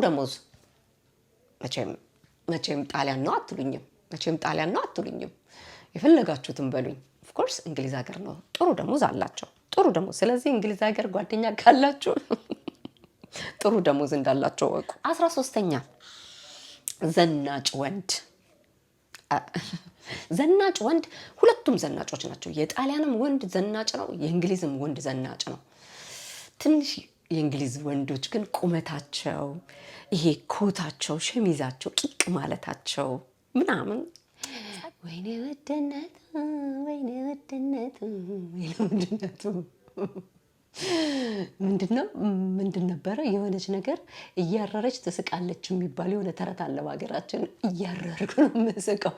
ደሞዝ መቼም ጣሊያን ነው አትሉኝም የፈለጋችሁትን በሉኝ ኦፍ ኮርስ እንግሊዝ ሀገር ነው ጥሩ ደሞዝ አላቸው ጥሩ ደሞዝ ስለዚህ እንግሊዝ ሀገር ጓደኛ ካላችሁ ጥሩ ደሞዝ እንዳላቸው ወቁ 13ኛ ዘናጭ ወንድ ሁለቱም ዘናጮች ናቸው የጣሊያንም ወንድ ዘናጭ ነው የእንግሊዝም ወንድ ዘናጭ ነው ትንሽ የእንግሊዝ ወንዶች ግን ቁመታቸው ይሄ ኮታቸው ሸሚዛቸው ቂቅ ማለታቸው ምናምን ወይኔ ወደነቱ ምንድን ነበረ የሆነች ነገር እያረረች ትስቃለች የሚባል የሆነ ተረት አለ በሀገራችን እያረርኩ ነው የምስቀው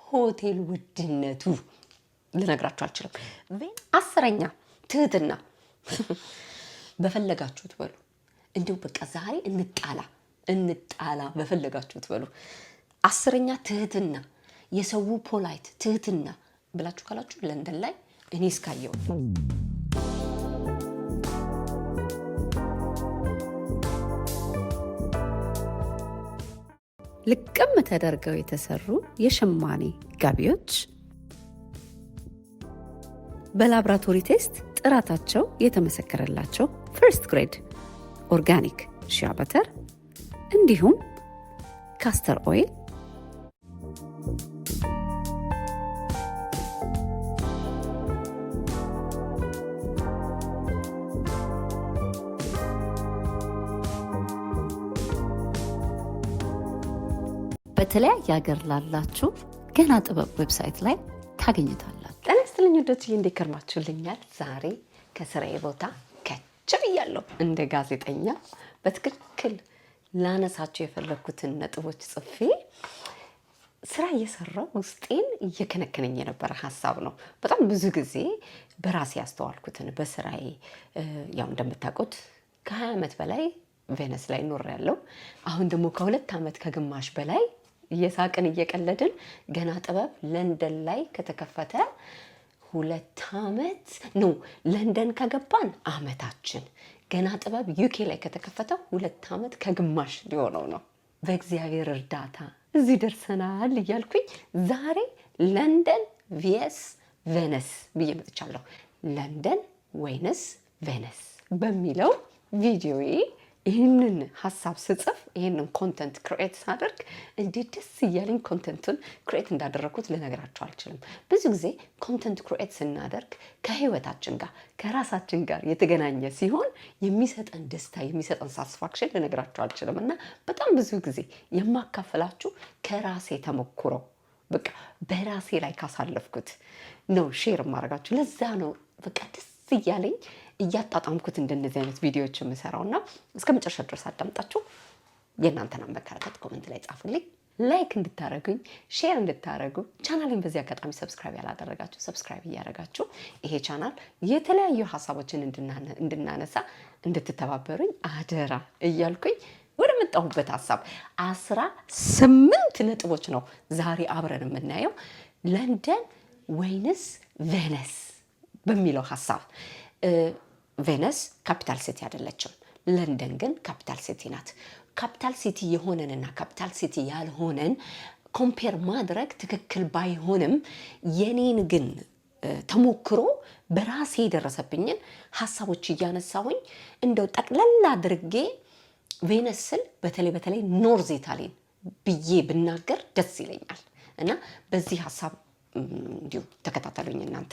ሆቴል ውድነቱ ልነግራችሁ አልችልም 10ኛ ትህትና በፈለጋችሁት በሉ እንዲሁ በቃ ዛሬ እንጣላ በፈለጋችሁት በሉ 10ኛ ትህትና የሰው ፖላይት ትህትና ብላችሁ ካላችሁ ለንደን ላይ እኔ እስካየው ልቅም ተደርገው የተሰሩ የሸማኔ ጋቢዎች በላብራቶሪ ቴስት ጥራታቸው የተመሰከረላቸው ፈርስት ግሬድ ኦርጋኒክ ሺያ በተር እንዲሁም ካስተር ኦይል በተለያየ ሀገር ላላችሁ ገና ጥበብ ዌብሳይት ላይ ታገኙታላችሁ። ጤና ይስጥልኝ ወዳጆቼ እንዴት ከርማችሁልኛል? ዛሬ ከስራዬ ቦታ ከች ብያለሁ። እንደ ጋዜጠኛ በትክክል ላነሳቸው የፈለኩትን ነጥቦች ጽፌ ስራ እየሰራው ውስጤን እየከነከነኝ የነበረ ሀሳብ ነው። በጣም ብዙ ጊዜ በራሴ ያስተዋልኩትን በስራዬ ያው እንደምታውቁት ከ20 ዓመት በላይ ቬነስ ላይ ኖሬያለሁ። አሁን ደግሞ ከ2 ዓመት ከግማሽ በላይ እየሳቅን እየቀለድን ገና ጥበብ ለንደን ላይ ከተከፈተ 2 ዓመት ነው። ለንደን ከገባን ዓመታችን ገና ጥበብ ዩኬ ላይ ከተከፈተ 2 ዓመት ከግማሽ ሊሆነው ነው። በእግዚአብሔር እርዳታ እዚህ ደርሰናል እያልኩኝ ዛሬ ለንደን ቪኤስ ቬነስ ብዬ መጥቻለሁ። ለንደን ወይንስ ቬነስ በሚለው ቪዲዮዬ ይህንን ሀሳብ ስጽፍ ይህንን ኮንተንት ክሬት ሳደርግ እንዴት ደስ እያለኝ ኮንተንቱን ክሬት እንዳደረኩት ልነግራችሁ አልችልም። ብዙ ጊዜ ኮንተንት ክሬት ስናደርግ ከህይወታችን ጋር ከራሳችን ጋር የተገናኘ ሲሆን የሚሰጠን ደስታ የሚሰጠን ሳትስፋክሽን ልነግራችሁ አልችልም እና በጣም ብዙ ጊዜ የማካፈላችሁ ከራሴ ተሞክሮ በቃ በራሴ ላይ ካሳለፍኩት ነው ሼር ማድረጋችሁ። ለዛ ነው በቃ ደስ እያለኝ እያጣጣምኩት እንደነዚህ አይነት ቪዲዮዎች የምሰራውና እስከ መጨረሻ ድረስ አዳምጣችሁ የእናንተን አመለካከት ኮሜንት ላይ ጻፉልኝ። ላይክ እንድታረጉኝ ሼር እንድታረጉ ቻናሌን በዚህ አጋጣሚ ሰብስክራይብ ያላደረጋችሁ ሰብስክራይብ እያደረጋችሁ ይሄ ቻናል የተለያዩ ሀሳቦችን እንድናነሳ እንድትተባበሩኝ አደራ እያልኩኝ ወደ መጣሁበት ሀሳብ 18 ነጥቦች ነው ዛሬ አብረን የምናየው ለንደን ወይንስ ቬነስ በሚለው ሀሳብ። ቬነስ ካፒታል ሲቲ አይደለችም። ለንደን ግን ካፒታል ሲቲ ናት። ካፒታል ሲቲ የሆነንና ካፒታል ሲቲ ያልሆነን ኮምፔር ማድረግ ትክክል ባይሆንም የኔን ግን ተሞክሮ በራሴ የደረሰብኝን ሀሳቦች እያነሳሁኝ እንደው ጠቅላላ አድርጌ ቬነስ ስል በተለይ ኖርዝ ኢታሊን ብዬ ብናገር ደስ ይለኛል እና በዚህ ሀሳብ እንዲሁ ተከታተሉኝ እናንተ።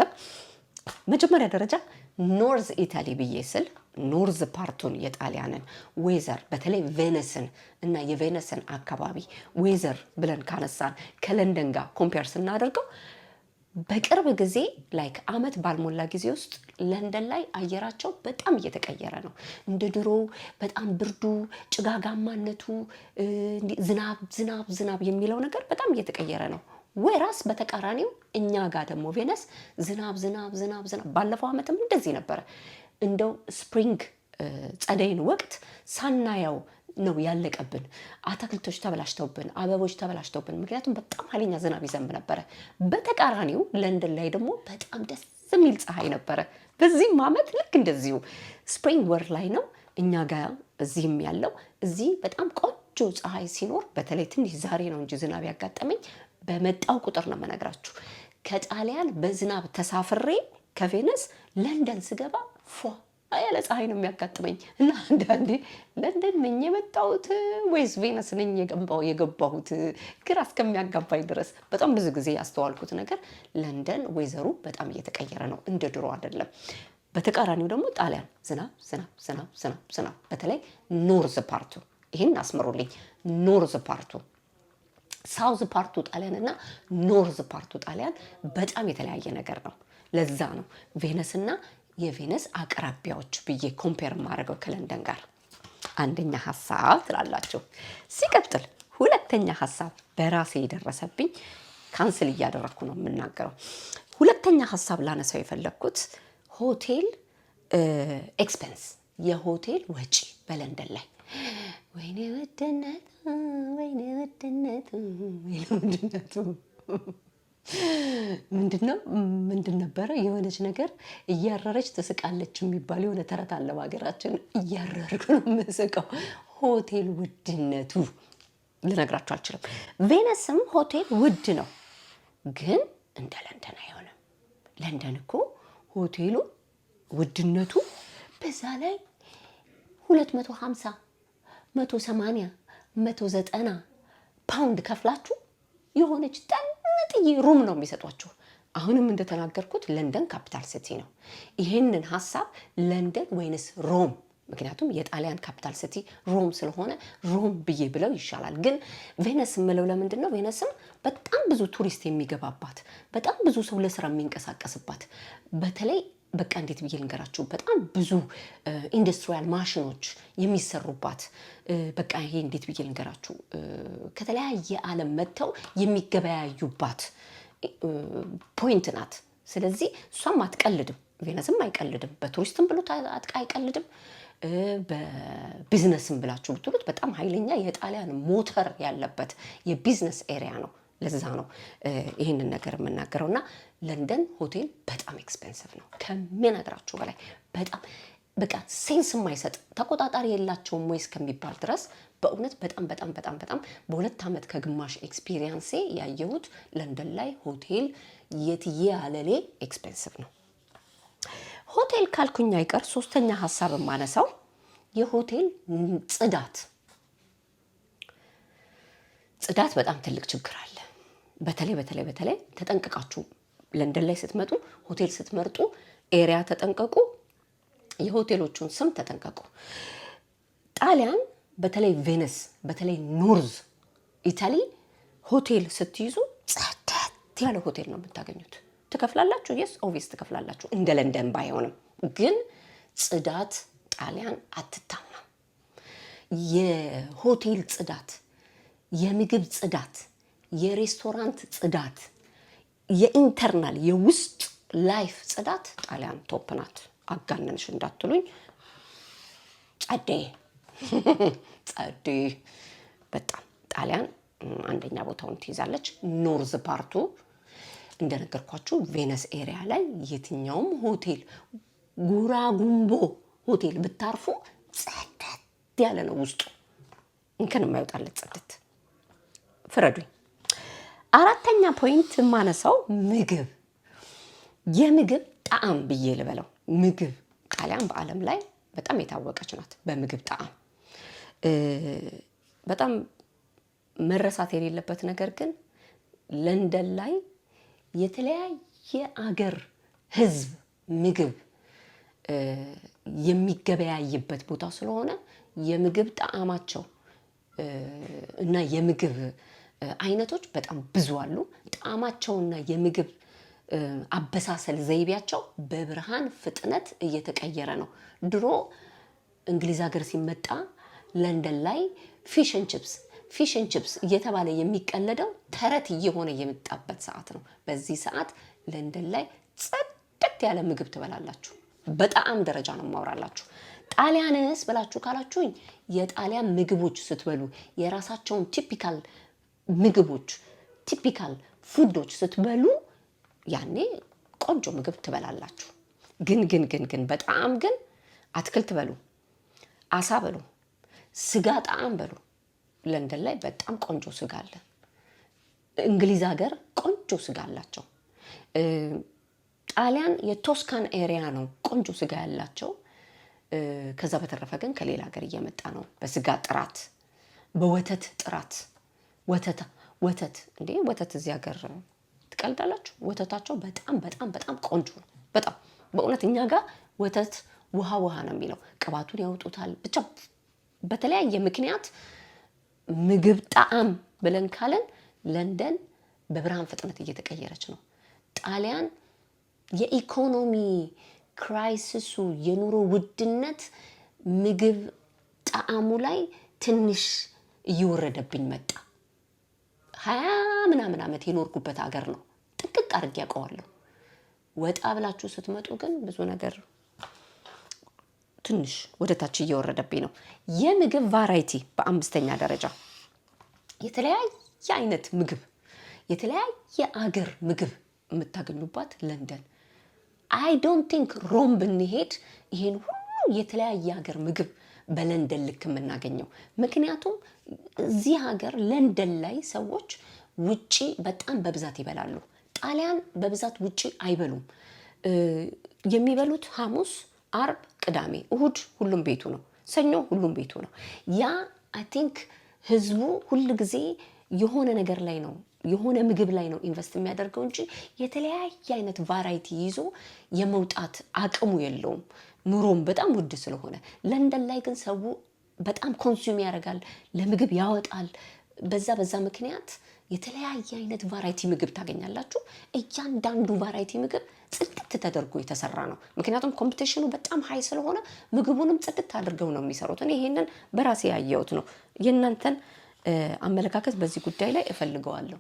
መጀመሪያ ደረጃ ኖርዝ ኢታሊ ብዬ ስል ኖርዝ ፓርቱን የጣሊያንን ዌዘር በተለይ ቬነስን እና የቬነስን አካባቢ ዌዘር ብለን ካነሳን ከለንደን ጋር ኮምፔር ስናደርገው በቅርብ ጊዜ ላይክ ዓመት ባልሞላ ጊዜ ውስጥ ለንደን ላይ አየራቸው በጣም እየተቀየረ ነው። እንደ ድሮ በጣም ብርዱ፣ ጭጋጋማነቱ፣ ዝናብ የሚለው ነገር በጣም እየተቀየረ ነው። ወራስ በተቃራኒው እኛ ጋር ደግሞ ቬነስ ዝናብ ባለፈው ዓመትም እንደዚህ ነበረ። እንደው ስፕሪንግ ጸደይን ወቅት ሳናየው ነው ያለቀብን። አትክልቶች ተበላሽተውብን፣ አበቦች ተበላሽተውብን፣ ምክንያቱም በጣም ኃይለኛ ዝናብ ይዘንብ ነበረ። በተቃራኒው ለንደን ላይ ደግሞ በጣም ደስ የሚል ፀሐይ ነበረ። በዚህም ዓመት ልክ እንደዚሁ ስፕሪንግ ወር ላይ ነው እኛ ጋር እዚህም ያለው እዚህ በጣም ቆንጆ ፀሐይ ሲኖር በተለይ ትንሽ ዛሬ ነው እንጂ ዝናብ ያጋጠመኝ በመጣው ቁጥር ነው የምነግራችሁ ከጣሊያን በዝናብ ተሳፍሬ ከቬነስ ለንደን ስገባ ፏ ያለ ፀሐይ ነው የሚያጋጥመኝ እና አንዳንዴ ለንደን ነኝ የመጣሁት ወይስ ቬነስ ነኝ የገባሁት ግራ እስከሚያጋባኝ ድረስ በጣም ብዙ ጊዜ ያስተዋልኩት ነገር ለንደን ወይዘሩ በጣም እየተቀየረ ነው እንደ ድሮ አይደለም በተቃራኒው ደግሞ ጣሊያን ዝናብ በተለይ ኖርዝ ፓርቱ ይሄን አስመሩልኝ ኖርዝ ፓርቱ ሳውዝ ፓርቱ ጣሊያን እና ኖርዝ ፓርቱ ጣሊያን በጣም የተለያየ ነገር ነው ለዛ ነው ቬነስና የቬነስ አቅራቢያዎች ብዬ ኮምፔር ማድረገው ከለንደን ጋር አንደኛ ሐሳብ ትላላችሁ ሲቀጥል ሁለተኛ ሐሳብ በራሴ የደረሰብኝ ካንስል እያደረኩ ነው የምናገረው ሁለተኛ ሐሳብ ላነሳው የፈለኩት ሆቴል ኤክስፔንስ የሆቴል ወጪ በለንደን ላይ ወይኔ ውድነቱ ምንድን ነበረ የሆነች ነገር እያረረች ትስቃለች የሚባል የሆነ ተረት አለ በሀገራችን እያረርኩ ነው የምስቀው ሆቴል ውድነቱ ልነግራችሁ አልችልም ቬነስም ሆቴል ውድ ነው ግን እንደ ለንደን አይሆንም ለንደን እኮ ሆቴሉ ውድነቱ በዛ ላይ 250 180 190 ፓውንድ ከፍላችሁ የሆነች ጥዬ ሩም ነው የሚሰጧችሁ አሁንም እንደተናገርኩት ለንደን ካፒታል ሲቲ ነው ይሄንን ሐሳብ ለንደን ወይንስ ሮም ምክንያቱም የጣሊያን ካፒታል ሲቲ ሮም ስለሆነ ሮም ብዬ ብለው ይሻላል ግን ቬነስ ምለው ለምንድነው ቬነስም በጣም ብዙ ቱሪስት የሚገባባት በጣም ብዙ ሰው ለስራ የሚንቀሳቀስባት በተለይ በቃ እንዴት ብዬ ልንገራችሁ በጣም ብዙ ኢንዱስትሪያል ማሽኖች የሚሰሩባት በቃ ይሄ እንዴት ብዬ ልንገራችሁ ከተለያየ ዓለም መጥተው የሚገበያዩባት ፖይንት ናት ስለዚህ እሷም አትቀልድም ቬነስም አይቀልድም በቱሪስትም ብሎ አይቀልድም በቢዝነስም ብላችሁ ብትሉት በጣም ኃይለኛ የጣሊያን ሞተር ያለበት የቢዝነስ ኤሪያ ነው ለዛ ነው ይሄንን ነገር የምናገረውና ለንደን ሆቴል በጣም ኤክስፔንሲቭ ነው ከመናገራችሁ በላይ በጣም በቃ ሴንስ የማይሰጥ ተቆጣጣሪ የላቸውም ወይስ ከሚባል ድረስ በእውነት በጣም በሁለት ዓመት ከግማሽ ኤክስፒሪየንስ ያየሁት ለንደን ላይ ሆቴል የትዬ አለሌ ኤክስፔንሲቭ ነው ሆቴል ካልኩኝ አይቀር ሶስተኛ ሐሳብ ማነሳው የሆቴል ጽዳት በጣም ትልቅ ችግር አለ በተለይ ተጠንቀቃችሁ ለንደን ላይ ስትመጡ ሆቴል ስትመርጡ ኤሪያ ተጠንቀቁ የሆቴሎቹን ስም ተጠንቀቁ ጣሊያን በተለይ ቬነስ በተለይ ኖርዝ ኢታሊ ሆቴል ስትይዙ ጽዳት ያለ ሆቴል ነው የምታገኙት ትከፍላላችሁ yes obvious ትከፍላላችሁ እንደ ለንደን ባይሆንም ግን ጽዳት ጣሊያን አትታማም የሆቴል ጽዳት የምግብ ጽዳት የሬስቶራንት ጽዳት የኢንተርናል የውስጥ ላይፍ ጽዳት ጣሊያን ቶፕ ናት አጋነንሽ እንዳትሉኝ ጸዴ በጣም ጣሊያን አንደኛ ቦታውን ትይዛለች ኖርዝ ፓርቱ እንደነገርኳችሁ ቬነስ ኤሪያ ላይ የትኛውም ሆቴል ጉራጉምቦ ሆቴል ብታርፉ ጽዳት ያለ ነው ውስጡ እንከን የማይወጣለት ጽድት ፍረዱኝ አራተኛ ፖይንት ማነሳው ምግብ የምግብ ጣዕም ብዬ ልበለው ምግብ ጣሊያን በአለም ላይ በጣም የታወቀች ናት በምግብ ጣዕም በጣም መረሳት የሌለበት ነገር ግን ለንደን ላይ የተለያየ አገር ህዝብ ምግብ የሚገበያይበት ቦታ ስለሆነ የምግብ ጣዕማቸው እና የምግብ አይነቶች በጣም ብዙ አሉ ጣዕማቸውና የምግብ አበሳሰል ዘይቤያቸው በብርሃን ፍጥነት እየተቀየረ ነው ድሮ እንግሊዝ ሀገር ሲመጣ ለንደን ላይ ፊሽ ኤንድ ቺፕስ እየተባለ የሚቀለደው ተረት እየሆነ የመጣበት ሰዓት ነው በዚህ ሰዓት ለንደን ላይ ጽድት ያለ ምግብ ትበላላችሁ በጣም ደረጃ ነው ማውራላችሁ ጣሊያንስ ብላችሁ ካላችሁኝ የጣሊያን ምግቦች ስትበሉ የራሳቸውን ቲፒካል ምግቦች ቲፒካል ፉዶች ስትበሉ ያኔ ቆንጆ ምግብ ትበላላችሁ ግን በጣም ግን አትክልት በሉ አሳ በሉ፣ ስጋ ጣዕም በሉ። ለንደን ላይ በጣም ቆንጆ ስጋ አለ። እንግሊዝ ሀገር ቆንጆ ስጋ አላቸው። ጣሊያን የቶስካን ኤሪያ ነው ቆንጆ ስጋ ያላቸው። ከዛ በተረፈ ግን ከሌላ ሀገር እየመጣ ነው በስጋ ጥራት፣ በወተት ጥራት። ወተት እንዴ ወተት እዚህ ሀገር ትቀልዳላችሁ? ወተታቸው በጣም በጣም በጣም ቆንጆ ነው። በጣም በእውነት እኛ ጋር ወተት ውሃ ነው የሚለው። ቅባቱን ያወጡታል። ብቻ በተለያየ ምክንያት ምግብ ጣዕም ብለን ካለን ለንደን በብርሃን ፍጥነት እየተቀየረች ነው። ጣሊያን የኢኮኖሚ ክራይሲሱ የኑሮ ውድነት ምግብ ጣዕሙ ላይ ትንሽ እየወረደብኝ መጣ። 20 ምናምን ዓመት የኖርኩበት ሀገር ነው። ጥንቅቅ አድርጌ ያውቀዋለሁ። ወጣ ብላችሁ ስትመጡ ግን ብዙ ነገር ትንሽ ወደ ታች እየወረደብኝ ነው። የምግብ ቫራይቲ በአምስተኛ ደረጃ የተለያየ አይነት ምግብ፣ የተለያየ አገር ምግብ የምታገኙባት ለንደን። አይ ዶንት ቲንክ ሮም ብንሄድ ይሄን ሁሉ የተለያየ ሀገር ምግብ በለንደን ልክ የምናገኘው። ምክንያቱም እዚህ ሀገር ለንደን ላይ ሰዎች ውጪ በጣም በብዛት ይበላሉ። ጣሊያን በብዛት ውጪ አይበሉም። የሚበሉት ሐሙስ፣ አርብ፣ ቅዳሜ፣ እሁድ ሁሉም ቤቱ ነው። ሰኞ ሁሉም ቤቱ ነው። ያ አይ ቲንክ ህዝቡ ሁል ጊዜ የሆነ ነገር ላይ ነው የሆነ ምግብ ላይ ነው ኢንቨስት የሚያደርገው እንጂ የተለያየ አይነት ቫራይቲ ይዞ የመውጣት አቅሙ የለውም። ኑሮም በጣም ውድ ስለሆነ። ለንደን ላይ ግን ሰው በጣም ኮንሱም ያደርጋል፣ ለምግብ ያወጣል። በዛ ምክንያት የተለያየ አይነት ቫራይቲ ምግብ ታገኛላችሁ። እያንዳንዱ ቫራይቲ ምግብ ጽድት ተደርጎ የተሰራ ነው። ምክንያቱም ኮምፒቲሽኑ በጣም ሃይ ስለሆነ ምግቡንም ጽድት አድርገው ነው የሚሰሩት። እኔ ይሄንን በራሴ ያየሁት ነው። የእናንተን አመለካከት በዚህ ጉዳይ ላይ እፈልገዋለሁ።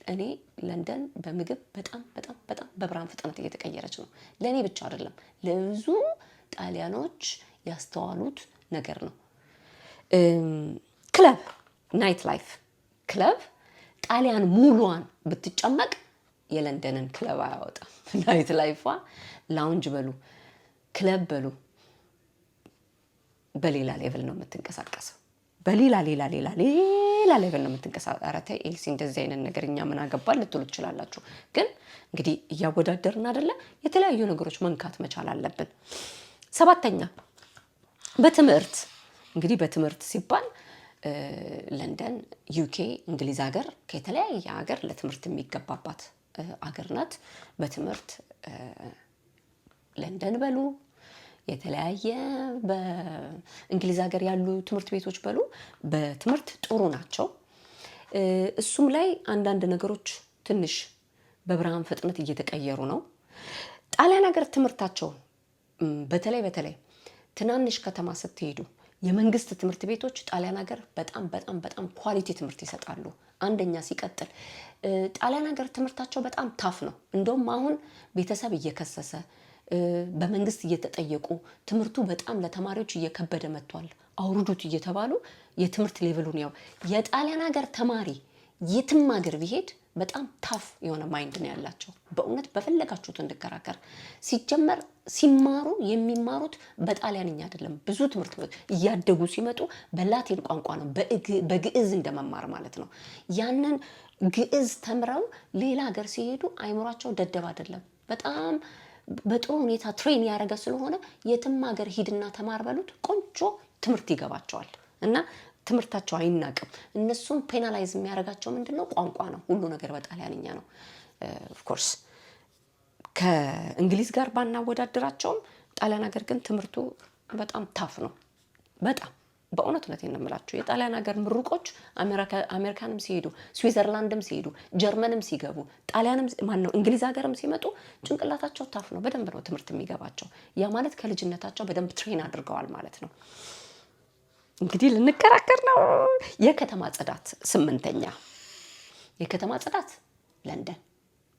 እኔ ለንደን በምግብ በጣም በጣም በጣም በብርሃን ፍጥነት እየተቀየረች ነው። ለእኔ ብቻ አይደለም፣ ለብዙ ጣሊያኖች ያስተዋሉት ነገር ነው። ክለብ፣ ናይት ላይፍ ክለብ ጣሊያን ሙሉዋን ብትጨመቅ የለንደንን ክለብ አያወጣም። ናይት ላይፏ ላውንጅ በሉ ክለብ በሉ በሌላ ሌቭል ነው የምትንቀሳቀሰው። በሌላ ሌቭል ነው የምትንቀሳቀሰው። ኧረ ተይ ኤልሲ፣ እንደዚህ አይነት ነገር እኛ ምን አገባን ልትሉ ትችላላችሁ። ግን እንግዲህ እያወዳደርን አይደለ? የተለያዩ ነገሮች መንካት መቻል አለብን። 7ኛ በትምህርት እንግዲህ በትምህርት ሲባል ለንደን ዩኬ እንግሊዝ ሀገር ከተለያየ ሀገር ለትምህርት የሚገባባት አገር ናት። በትምህርት ለንደን በሉ የተለያየ በእንግሊዝ ሀገር ያሉ ትምህርት ቤቶች በሉ በትምህርት ጥሩ ናቸው። እሱም ላይ አንዳንድ ነገሮች ትንሽ በብርሃን ፍጥነት እየተቀየሩ ነው። ጣሊያን ሀገር ትምህርታቸው በተለይ ትናንሽ ከተማ ስትሄዱ የመንግስት ትምህርት ቤቶች ጣሊያን ሀገር በጣም በጣም በጣም ኳሊቲ ትምህርት ይሰጣሉ። አንደኛ ሲቀጥል ጣሊያን ሀገር ትምህርታቸው በጣም ታፍ ነው። እንደውም አሁን ቤተሰብ እየከሰሰ በመንግስት እየተጠየቁ ትምህርቱ በጣም ለተማሪዎች እየከበደ መጥቷል፣ አውርዱት እየተባሉ የትምህርት ሌቭሉን ያው የጣሊያን ሀገር ተማሪ የትም ሀገር ቢሄድ በጣም ታፍ የሆነ ማይንድ ነው ያላቸው። በእውነት በፈለጋችሁት እንድከራከር። ሲጀመር ሲማሩ የሚማሩት በጣሊያንኛ አይደለም። ብዙ ትምህርት እያደጉ ሲመጡ በላቲን ቋንቋ ነው፣ በግዕዝ እንደመማር ማለት ነው። ያንን ግዕዝ ተምረው ሌላ ሀገር ሲሄዱ አይምሯቸው ደደብ አይደለም። በጣም በጥሩ ሁኔታ ትሬን ያደረገ ስለሆነ የትም ሀገር ሂድና ተማር በሉት ቆንጆ ትምህርት ይገባቸዋል እና ትምህርታቸው አይናቅም። እነሱም ፔናላይዝ የሚያደርጋቸው ምንድነው? ቋንቋ ነው። ሁሉ ነገር በጣሊያንኛ ነው። ኦፍኮርስ ከእንግሊዝ ጋር ባናወዳደራቸውም ጣሊያን ሀገር ግን ትምህርቱ በጣም ታፍ ነው። በጣም በእውነት እውነቴን ነው የምላችሁ። የጣሊያን ሀገር ምሩቆች አሜሪካንም ሲሄዱ፣ ስዊዘርላንድም ሲሄዱ፣ ጀርመንም ሲገቡ፣ ጣሊያንም እንግሊዝ ሀገርም ሲመጡ ጭንቅላታቸው ታፍ ነው። በደንብ ነው ትምህርት የሚገባቸው። ያ ማለት ከልጅነታቸው በደንብ ትሬን አድርገዋል ማለት ነው። እንግዲህ ልንከራከር ነው። የከተማ ጽዳት 8ኛ የከተማ ጽዳት ለንደን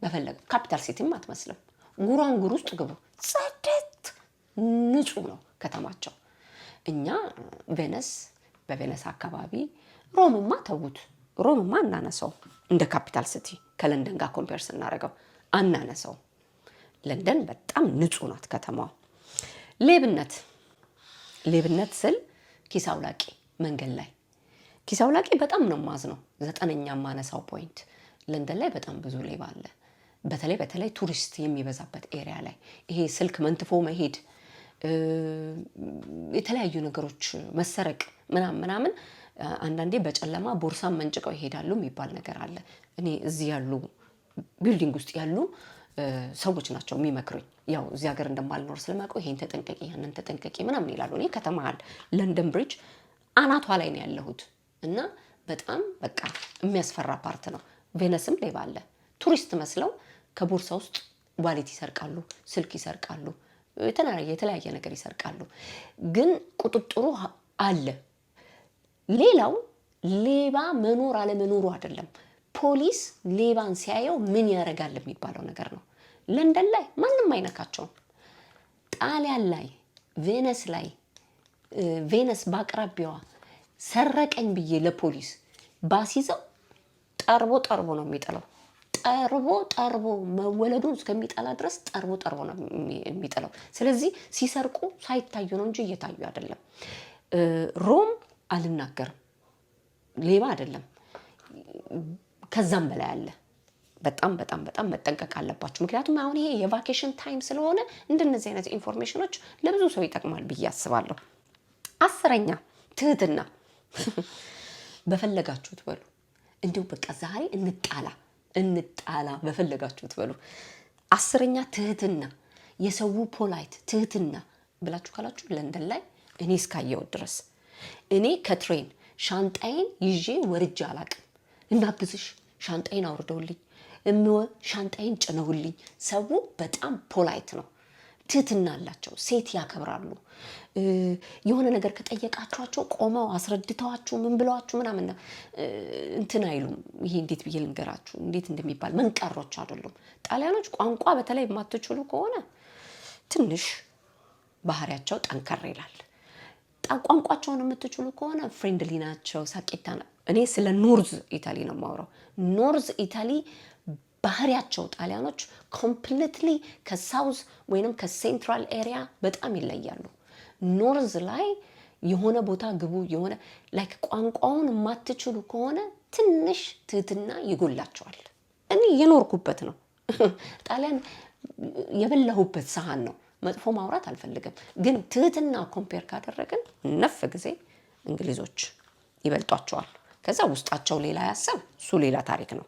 በፈለገ ካፒታል ሲቲም አትመስልም። ጉራንጉር ውስጥ ግቡ፣ ጽድት ንጹህ ነው ከተማቸው። እኛ በቬነስ አካባቢ ሮምማ ተውት፣ ሮምማ አናነሰው። እንደ ካፒታል ሲቲ ከለንደን ጋር ኮምፔር ስናደርገው አናነሰው። ለንደን በጣም ንጹህ ናት ከተማዋ። ሌብነት ስል ኪስ አውላቂ መንገድ ላይ ኪስ አውላቂ በጣም ነው ማዝነው። 9ኛ ማነሳው ፖይንት ለንደን ላይ በጣም ብዙ ሌባ አለ። በተለይ ቱሪስት የሚበዛበት ኤሪያ ላይ ይሄ ስልክ መንትፎ መሄድ የተለያዩ ነገሮች መሰረቅ ምናምን አንዳንዴ በጨለማ ቦርሳም መንጭቀው ይሄዳሉ የሚባል ነገር አለ። እኔ እዚህ ያሉ ቢልዲንግ ውስጥ ያሉ ሰዎች ናቸው የሚመክሩኝ። ያው እዚህ ሀገር እንደማልኖር ስለማውቀው ይሄን ተጠንቀቂ ያንን ተጠንቀቂ ምናምን ይላሉ። እኔ ከተማሃል ለንደን ብሪጅ አናቷ ላይ ነው ያለሁት እና በጣም በቃ የሚያስፈራ ፓርት ነው። ቬነስም ሌባ አለ። ቱሪስት መስለው ከቦርሳ ውስጥ ዋሌት ይሰርቃሉ፣ ስልክ ይሰርቃሉ፣ የተለያየ ነገር ይሰርቃሉ። ግን ቁጥጥሩ አለ። ሌላው ሌባ መኖር አለመኖሩ አይደለም። ፖሊስ ሌባን ሲያየው ምን ያደርጋል የሚባለው ነገር ነው። ለንደን ላይ ማንም አይነካቸውም። ጣሊያን ላይ ቬነስ በአቅራቢያዋ ሰረቀኝ ብዬ ለፖሊስ ባሲዘው ጠርቦ ነው የሚጥለው። ጠርቦ መወለዱን እስከሚጠላ ድረስ ጠርቦ ነው የሚጥለው። ስለዚህ ሲሰርቁ ሳይታዩ ነው እንጂ እየታዩ አይደለም። ሮም አልናገርም፣ ሌባ አይደለም፣ ከዛም በላይ አለ። በጣም መጠንቀቅ አለባችሁ። ምክንያቱም አሁን ይሄ የቫኬሽን ታይም ስለሆነ እንደነዚህ አይነት ኢንፎርሜሽኖች ለብዙ ሰው ይጠቅማል ብዬ አስባለሁ። 10ኛ ትህትና። በፈለጋችሁት በሉ። እንዲሁ በቃ ዛሬ እንጣላ በፈለጋችሁት በሉ። 10ኛ ትህትና። የሰው ፖላይት ትህትና ብላችሁ ካላችሁ ለንደን ላይ እኔ እስካየሁት ድረስ እኔ ከትሬን ሻንጣዬን ይዤ ወርጄ አላቅም። እናግዝሽ ሻንጣዬን አውርደውልኝ ሻንጣዬን ጭነውልኝ። ሰው በጣም ፖላይት ነው። ትህትና አላቸው። ሴት ያከብራሉ። የሆነ ነገር ከጠየቃችኋቸው ቆመው አስረድተዋችሁ ምን ብለዋችሁ ምናምን እንትን አይሉም። ይሄ እንዴት ብዬ ልንገራችሁ እንዴት እንደሚባል መንቀሮች አይደሉም። ጣሊያኖች ቋንቋ በተለይ የማትችሉ ከሆነ ትንሽ ባህሪያቸው ጠንከር ይላል። ቋንቋቸውን የምትችሉ ከሆነ ፍሬንድሊ ናቸው፣ ሳቂታ ነው። እኔ ስለ ኖርዝ ኢታሊ ነው የማወራው። ኖርዝ ኢታሊ ባህሪያቸው ጣሊያኖች ኮምፕሊትሊ ከሳውዝ ወይንም ከሴንትራል ኤሪያ በጣም ይለያሉ። ኖርዝ ላይ የሆነ ቦታ ግቡ የሆነ ላይክ ቋንቋውን የማትችሉ ከሆነ ትንሽ ትህትና ይጎላቸዋል። እኔ የኖርኩበት ነው። ጣሊያን የበላሁበት ሳህን ነው። መጥፎ ማውራት አልፈልግም፣ ግን ትህትና ኮምፔር ካደረግን ነፍ ጊዜ እንግሊዞች ይበልጧቸዋል። ከዛ ውስጣቸው ሌላ ያሰብ እሱ ሌላ ታሪክ ነው።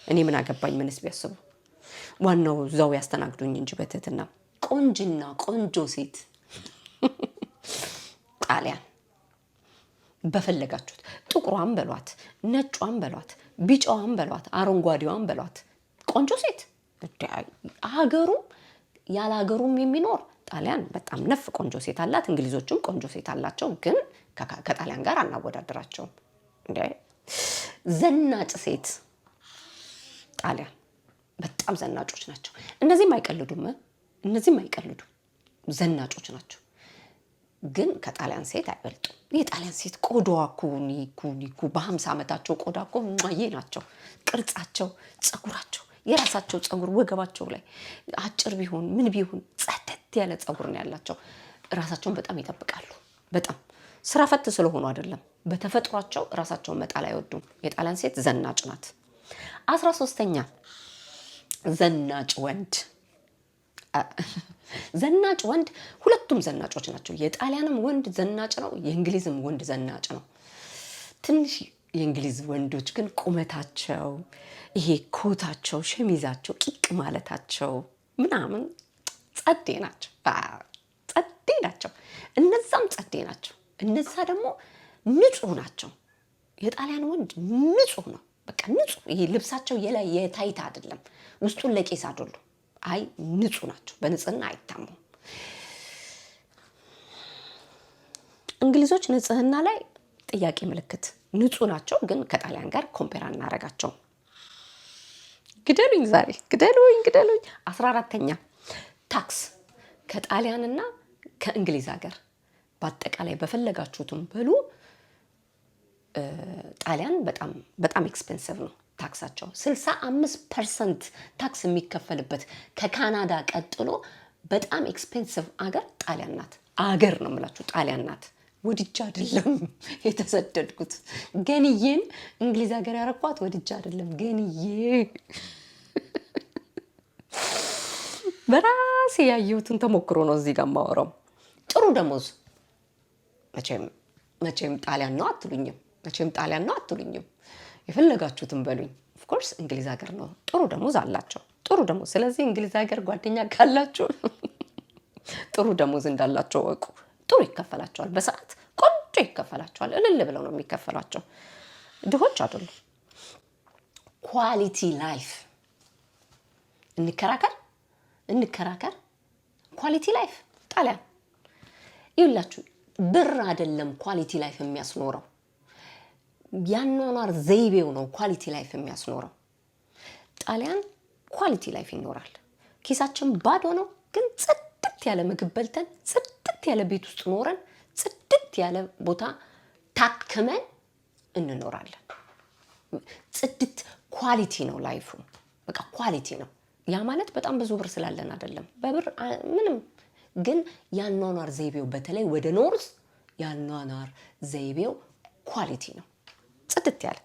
እኔ ምን አገባኝ ምንስ ቢያስቡ፣ ዋናው እዛው ያስተናግዱኝ እንጂ በትህትና። ቆንጆ ሴት ጣሊያን በፈለጋችሁት ጥቁሯን በሏት፣ ነጯን በሏት፣ ቢጫዋን በሏት፣ አረንጓዴዋን በሏት፣ ቆንጆ ሴት ሀገሩም ያለ ሀገሩም የሚኖር ጣሊያን በጣም ነፍ ቆንጆ ሴት አላት። እንግሊዞቹም ቆንጆ ሴት አላቸው፣ ግን ከጣሊያን ጋር አናወዳደራቸውም። ዘናጭ ሴት ጣሊያን በጣም ዘናጮች ናቸው። እነዚህም አይቀልዱም፣ ዘናጮች ናቸው። ግን ከጣሊያን ሴት አይበልጡም። የጣሊያን ሴት ቆዳዋ ኩኒኩ በ50 ዓመታቸው ቆዳ እኮ ማዬ ናቸው። ቅርጻቸው፣ ጸጉራቸው፣ የራሳቸው ጸጉር ወገባቸው ላይ አጭር ቢሆን ምን ቢሆን ጸደት ያለ ጸጉር ነው ያላቸው። ራሳቸውን በጣም ይጠብቃሉ። በጣም ስራ ፈት ስለሆኑ አይደለም፣ በተፈጥሯቸው ራሳቸውን መጣል አይወዱም። የጣሊያን ሴት ዘናጭ ናት። 13ኛ ዘናጭ ወንድ። ዘናጭ ወንድ ሁለቱም ዘናጮች ናቸው። የጣሊያንም ወንድ ዘናጭ ነው፣ የእንግሊዝም ወንድ ዘናጭ ነው። ትንሽ የእንግሊዝ ወንዶች ግን ቁመታቸው፣ ይሄ ኮታቸው፣ ሸሚዛቸው፣ ቂቅ ማለታቸው ምናምን ጸዴ ናቸው። እነዛም ጸዴ ናቸው። እነዛ ደግሞ ንጹህ ናቸው። የጣሊያን ወንድ ንጹህ ነው። በቃ ንጹህ። ይሄ ልብሳቸው የላይ የታይታ አይደለም፣ ውስጡን ለቄስ አይደሉም። አይ ንጹህ ናቸው። በንጽህና አይታሙም። እንግሊዞች ንጽህና ላይ ጥያቄ ምልክት። ንጹህ ናቸው፣ ግን ከጣሊያን ጋር ኮምፔር አናረጋቸውም። ግደሉኝ ዛሬ ግደሉኝ። 14ኛ ታክስ። ከጣሊያንና ከእንግሊዝ ሀገር በአጠቃላይ በፈለጋችሁትም በሉ ጣሊያን በጣም ኤክስፔንሲቭ ነው ታክሳቸው። 65% ታክስ የሚከፈልበት ከካናዳ ቀጥሎ በጣም ኤክስፔንሲቭ አገር ጣሊያን ናት። አገር ነው የምላችሁ ጣሊያን ናት። ወድጄ አይደለም የተሰደድኩት። ገንዬን እንግሊዝ ሀገር ያረኳት ወድጄ አይደለም። ገንዬ በራሴ ያየሁትን ተሞክሮ ነው እዚህ ጋር የማወራው። ጥሩ ደሞዝ መቼም ጣሊያን ነው አትሉኝም። የፈለጋችሁትን በሉኝ። ኦፍ ኮርስ እንግሊዝ ሀገር ነው ጥሩ ደሞዝ አላቸው። ጥሩ ደሞዝ። ስለዚህ እንግሊዝ ሀገር ጓደኛ ካላችሁ ጥሩ ደሞዝ እንዳላቸው ወቁ። ጥሩ ይከፈላቸዋል። በሰዓት ቆንጆ ይከፈላቸዋል። እልል ብለው ነው የሚከፈላቸው። ድሆች አይደሉም። ኳሊቲ ላይፍ እንከራከር። ኳሊቲ ላይፍ ጣሊያን ይኸውላችሁ፣ ብር አይደለም ኳሊቲ ላይፍ የሚያስኖረው፣ ያኗኗር ዘይቤው ነው ኳሊቲ ላይፍ የሚያስኖረው። ጣሊያን ኳሊቲ ላይፍ ይኖራል። ኪሳችን ባዶ ነው፣ ግን ጽድት ያለ ምግብ በልተን፣ ጽድት ያለ ቤት ውስጥ ኖረን፣ ጽድት ያለ ቦታ ታክመን እንኖራለን። ጽድት ኳሊቲ ነው ላይፉ። በቃ ኳሊቲ ነው። ያ ማለት በጣም ብዙ ብር ስላለን አይደለም። በብር ምንም፣ ግን ያኗኗር ዘይቤው በተለይ ወደ ኖርዝ ያኗኗር ዘይቤው ኳሊቲ ነው። ጽድት ያለ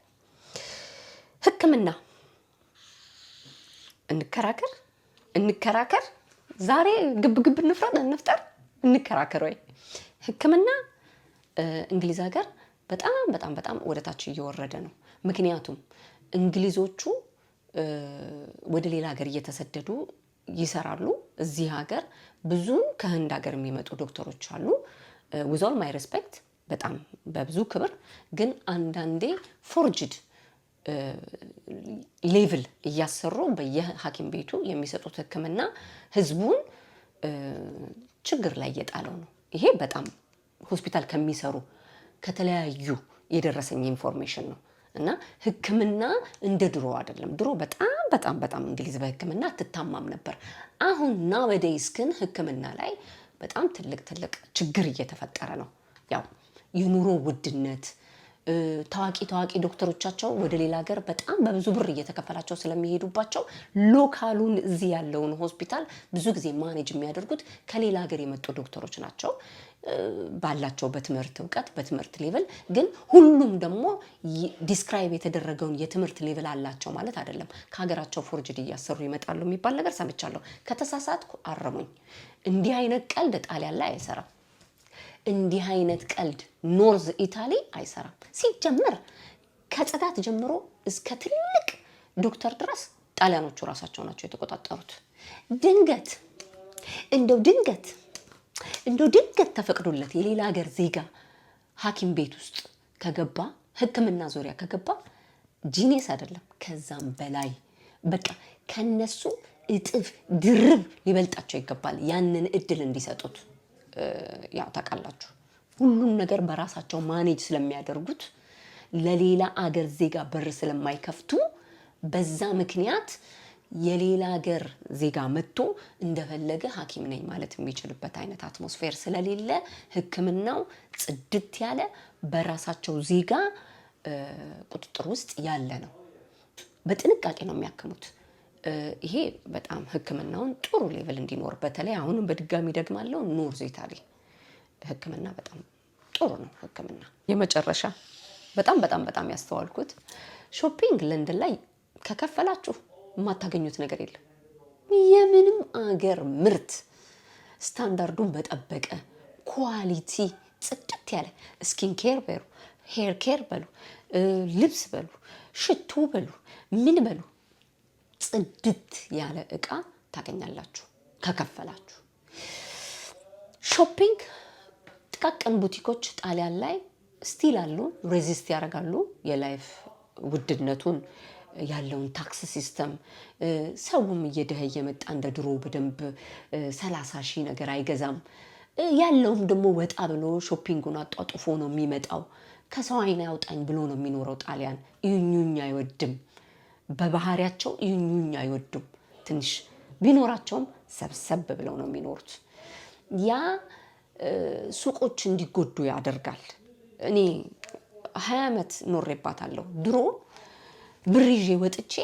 ሕክምና እንከራከር። ዛሬ ግብ እንፍጠር፣ እንከራከር ወይ ሕክምና እንግሊዝ ሀገር በጣም ወደ ታች እየወረደ ነው። ምክንያቱም እንግሊዞቹ ወደ ሌላ ሀገር እየተሰደዱ ይሰራሉ። እዚህ ሀገር ብዙ ከህንድ ሀገር የሚመጡ ዶክተሮች አሉ። with all my respect በጣም በብዙ ክብር፣ ግን አንዳንዴ ፎርጅድ ሌቭል እያሰሩ በየሐኪም ቤቱ የሚሰጡት ሕክምና ህዝቡን ችግር ላይ እየጣለው ነው። ይሄ በጣም ሆስፒታል ከሚሰሩ ከተለያዩ የደረሰኝ ኢንፎርሜሽን ነው። እና ሕክምና እንደ ድሮ አይደለም። ድሮ በጣም እንግሊዝ በሕክምና ትታማም ነበር። አሁን ናወዴይስ ግን ሕክምና ላይ በጣም ትልቅ ችግር እየተፈጠረ ነው። ያው የኑሮ ውድነት፣ ታዋቂ ዶክተሮቻቸው ወደ ሌላ ሀገር በጣም በብዙ ብር እየተከፈላቸው ስለሚሄዱባቸው ሎካሉን እዚህ ያለውን ሆስፒታል ብዙ ጊዜ ማኔጅ የሚያደርጉት ከሌላ ሀገር የመጡ ዶክተሮች ናቸው። ባላቸው በትምህርት እውቀት በትምህርት ሌቭል፣ ግን ሁሉም ደግሞ ዲስክራይብ የተደረገውን የትምህርት ሌቭል አላቸው ማለት አይደለም። ከሀገራቸው ፎርጅድ እያሰሩ ይመጣሉ የሚባል ነገር ሰምቻለሁ። ከተሳሳትኩ አረሙኝ። እንዲህ አይነት ቀልድ ጣሊያን ላይ አይሰራም። እንዲህ አይነት ቀልድ ኖርዝ ኢታሊ አይሰራም። ሲጀምር ከጽዳት ጀምሮ እስከ ትልቅ ዶክተር ድረስ ጣሊያኖቹ ራሳቸው ናቸው የተቆጣጠሩት። ድንገት ተፈቅዶለት የሌላ ሀገር ዜጋ ሐኪም ቤት ውስጥ ከገባ፣ ሕክምና ዙሪያ ከገባ ጂኔስ አይደለም ከዛም በላይ በቃ ከነሱ እጥፍ ድርብ ሊበልጣቸው ይገባል። ያንን እድል እንዲሰጡት ያው ታውቃላችሁ፣ ሁሉም ነገር በራሳቸው ማኔጅ ስለሚያደርጉት ለሌላ አገር ዜጋ በር ስለማይከፍቱ በዛ ምክንያት የሌላ ሀገር ዜጋ መጥቶ እንደፈለገ ሐኪም ነኝ ማለት የሚችልበት አይነት አትሞስፌር ስለሌለ ሕክምናው ጽድት ያለ በራሳቸው ዜጋ ቁጥጥር ውስጥ ያለ ነው። በጥንቃቄ ነው የሚያክሙት። ይሄ በጣም ሕክምናውን ጥሩ ሌቭል እንዲኖር በተለይ አሁንም በድጋሚ ደግማለሁ፣ ኖርዝ ኢታሊ ሕክምና በጣም ጥሩ ነው። ሕክምና የመጨረሻ በጣም ያስተዋልኩት ሾፒንግ ለንደን ላይ ከከፈላችሁ የማታገኙት ነገር የለም። የምንም አገር ምርት ስታንዳርዱን በጠበቀ ኳሊቲ ጽድት ያለ ስኪን ኬር በሉ፣ ሄር ኬር በሉ፣ ልብስ በሉ፣ ሽቱ በሉ፣ ምን በሉ ጽድት ያለ እቃ ታገኛላችሁ ከከፈላችሁ። ሾፒንግ ጥቃቅን ቡቲኮች ጣሊያን ላይ ስቲል አሉ፣ ሬዚስት ያደርጋሉ የላይፍ ውድነቱን ያለውን ታክስ ሲስተም። ሰውም እየደኸየ መጣ እንደ ድሮ በደንብ 30 ሺህ ነገር አይገዛም። ያለውም ደግሞ ወጣ ብሎ ሾፒንጉን አጧጡፎ ነው የሚመጣው። ከሰው አይን ያውጣኝ ብሎ ነው የሚኖረው። ጣሊያን ይኙኝ አይወድም። በባህሪያቸው ይኙኝ አይወዱም። ትንሽ ቢኖራቸውም ሰብሰብ ብለው ነው የሚኖሩት። ያ ሱቆች እንዲጎዱ ያደርጋል። እኔ 20 ዓመት ኖሬባታለሁ። ድሮ ብር ይዤ ወጥቼ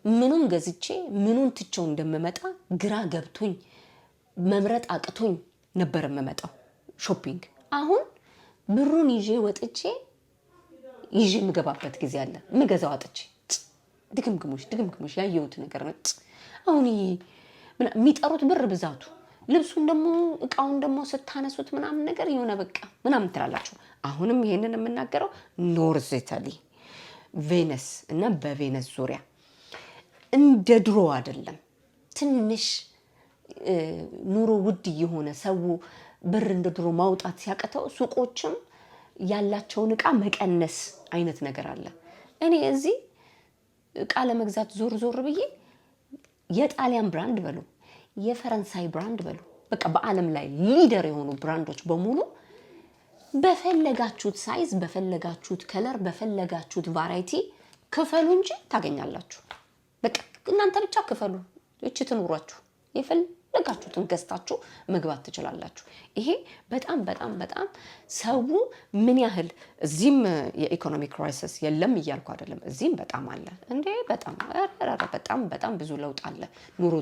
ምኑን ገዝቼ ምኑን ትቼው እንደምመጣ ግራ ገብቶኝ መምረጥ አቅቶኝ ነበር የምመጣው ሾፒንግ። አሁን ብሩን ይዤ ወጥቼ ይዤ የምገባበት ጊዜ አለ። የምገዛው አጥቼ ድግምግሞሽ ያየሁት ነገር ነው። አሁን የሚጠሩት ብር ብዛቱ ልብሱን ደግሞ እቃውን ደግሞ ስታነሱት ምናምን ነገር የሆነ በቃ ምናምን ትላላችሁ። አሁንም ይሄንን የምናገረው ኖርዝ ኢታሊ ቬነስ እና በቬነስ ዙሪያ እንደ ድሮ አይደለም። ትንሽ ኑሮ ውድ የሆነ ሰው ብር እንደ ድሮ ማውጣት ሲያቀተው ሱቆችም ያላቸውን እቃ መቀነስ አይነት ነገር አለ። እኔ እዚህ እቃ ለመግዛት ዞር ብዬ የጣሊያን ብራንድ በሉ የፈረንሳይ ብራንድ በሉ በቃ በዓለም ላይ ሊደር የሆኑ ብራንዶች በሙሉ በፈለጋችሁት ሳይዝ፣ በፈለጋችሁት ከለር፣ በፈለጋችሁት ቫራይቲ ክፈሉ እንጂ ታገኛላችሁ። በቃ እናንተ ብቻ ክፈሉ። እቺ ትኑሯችሁ የፈለጋችሁትን ገዝታችሁ መግባት ትችላላችሁ። ይሄ በጣም በጣም በጣም ሰው ምን ያህል እዚህም የኢኮኖሚ ክራይሲስ የለም እያልኩ አይደለም። እዚህም በጣም አለ እንዴ! በጣም ብዙ ለውጥ አለ። ኑሮ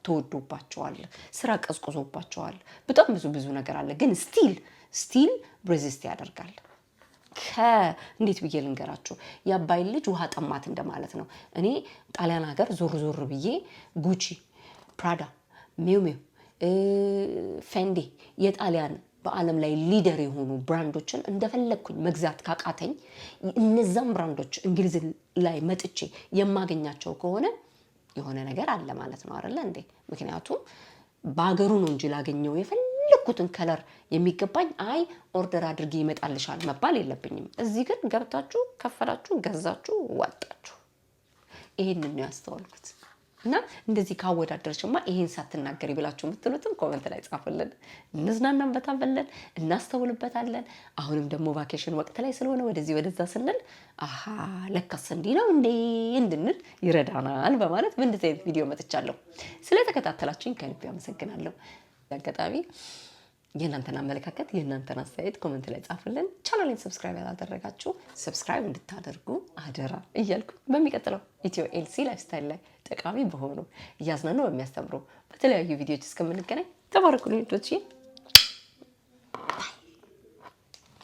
ተወዶባቸዋል። ስራ ቀዝቅዞባቸዋል። በጣም ብዙ ነገር አለ። ግን ስቲል ሬዚስት ያደርጋል። እንዴት ብዬ ልንገራችሁ? የአባይ ልጅ ውሃ ጠማት እንደማለት ነው። እኔ ጣሊያን ሀገር ዞር ብዬ ጉቺ፣ ፕራዳ፣ ሚው ፌንዲ የጣሊያን በዓለም ላይ ሊደር የሆኑ ብራንዶችን እንደፈለግኩኝ መግዛት ካቃተኝ እነዛም ብራንዶች እንግሊዝ ላይ መጥቼ የማገኛቸው ከሆነ የሆነ ነገር አለ ማለት ነው አይደለ እንዴ? ምክንያቱም በአገሩ ነው እንጂ ላገኘው የፈለግኩትን ከለር የሚገባኝ ኦርደር አድርጌ ይመጣልሻል መባል የለብኝም። እዚህ ግን ገብታችሁ ከፈላችሁ፣ ገዛችሁ፣ ዋጣችሁ። ይሄንን ነው ያስተዋልኩት። እና እንደዚህ ካወዳደርሽማ ይሄን ሳትናገሪ ብላችሁ የምትሉትም ኮሜንት ላይ ጻፉልን። እንዝናናበታለን፣ እናስተውልበታለን። አሁንም ደግሞ ቫኬሽን ወቅት ላይ ስለሆነ ወደዛ ስንል ለካስ እንዲህ ነው እንዴ እንድንል ይረዳናል በማለት በእንደዚህ አይነት ቪዲዮ መጥቻለሁ። ስለተከታተላችሁኝ ከልብ አመሰግናለሁ። አጋጣሚ የእናንተን አመለካከት የእናንተን አስተያየት ኮሜንት ላይ ጻፉልን። ቻናሌን ሰብስክራይብ ያላደረጋችሁ ሰብስክራይብ እንድታደርጉ አደራ እያልኩ በሚቀጥለው ኢትዮ ኤልሲ ላይፍስታይል ላይ ጠቃሚ በሆኑ እያዝናኑ በሚያስተምሩ በተለያዩ ቪዲዮዎች እስከምንገናኝ ተባረኩልኝ።